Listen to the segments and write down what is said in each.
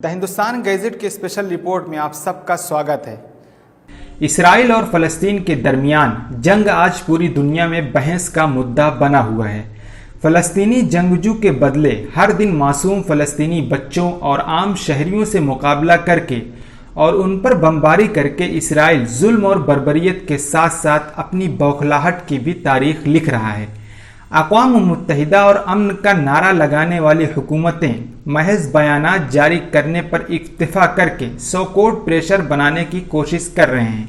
دا Hindustan gazette کے special report میں آپ سب کا سواگت ہے۔ اسرائیل اور فلسطین کے درمیان جنگ آج پوری دنیا میں بحث کا مدعا بنا ہوا ہے۔ فلسطینی جنگجو کے بدلے ہر دن معصوم فلسطینی بچوں اور عام شہریوں سے مقابلہ کر کے اور ان پر بمباری کر کے اسرائیل ظلم اور بربریت کے ساتھ ساتھ اپنی بوکھلاہٹ کی بھی تاریخ لکھ رہا ہے۔ اقوام متحدہ اور امن کا نعرہ لگانے والی حکومتیں محض بیانات جاری کرنے پر اکتفا کر کے سو کوٹ پریشر بنانے کی کوشش کر رہے ہیں۔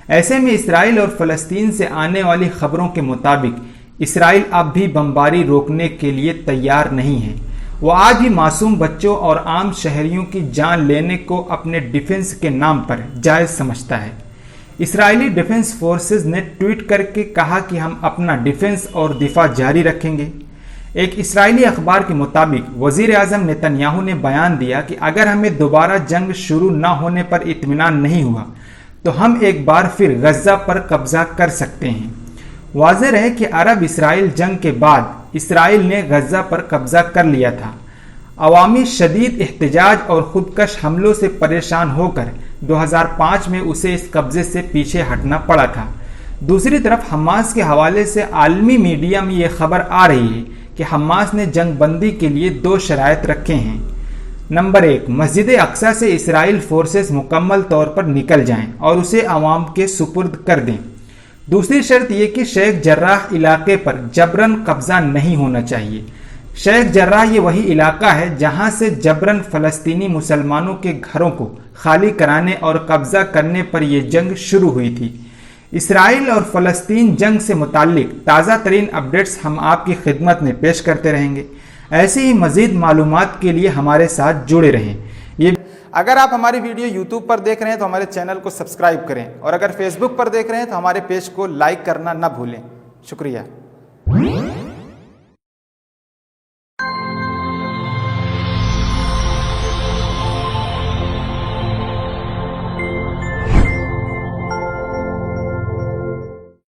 ایسے میں اسرائیل اور فلسطین سے آنے والی خبروں کے مطابق اسرائیل اب بھی بمباری روکنے کے لیے تیار نہیں ہے۔ وہ آج بھی معصوم بچوں اور عام شہریوں کی جان لینے کو اپنے ڈیفنس کے نام پر جائز سمجھتا ہے۔ اسرائیلی ڈیفنس فورسز نے ٹویٹ کر کے کہا کہ ہم اپنا ڈیفنس اور دفاع جاری رکھیں گے۔ ایک اسرائیلی اخبار کے مطابق وزیر اعظم نیتن یاہو نے بیان دیا کہ اگر ہمیں دوبارہ جنگ شروع نہ ہونے پر اطمینان نہیں ہوا تو ہم ایک بار پھر غزہ پر قبضہ کر سکتے ہیں۔ واضح رہے کہ عرب اسرائیل جنگ کے بعد اسرائیل نے غزہ پر قبضہ کر لیا تھا۔ عوامی شدید احتجاج اور خودکش حملوں سے پریشان ہو کر 2005 میں اسے اس قبضے سے پیچھے ہٹنا پڑا تھا۔ دوسری طرف حماس کے حوالے سے عالمی میڈیا میں یہ خبر آ رہی ہے کہ حماس نے جنگ بندی کے لیے 2 شرائط رکھے ہیں۔ نمبر 1، مسجد اقصی سے اسرائیل فورسز مکمل طور پر نکل جائیں اور اسے عوام کے سپرد کر دیں۔ دوسری شرط یہ کہ شیخ جراح علاقے پر جبراً قبضہ نہیں ہونا چاہیے۔ شیخ جراح یہ وہی علاقہ ہے جہاں سے جبراً فلسطینی مسلمانوں کے گھروں کو خالی کرانے اور قبضہ کرنے پر یہ جنگ شروع ہوئی تھی۔ اسرائیل اور فلسطین جنگ سے متعلق تازہ ترین اپڈیٹس ہم آپ کی خدمت میں پیش کرتے رہیں گے۔ ایسی ہی مزید معلومات کے لیے ہمارے ساتھ جڑے رہیں۔ اگر آپ ہماری ویڈیو یوٹیوب پر دیکھ رہے ہیں تو ہمارے چینل کو سبسکرائب کریں، اور اگر فیس بک پر دیکھ رہے ہیں تو ہمارے پیج کو لائک کرنا نہ بھولیں۔ شکریہ۔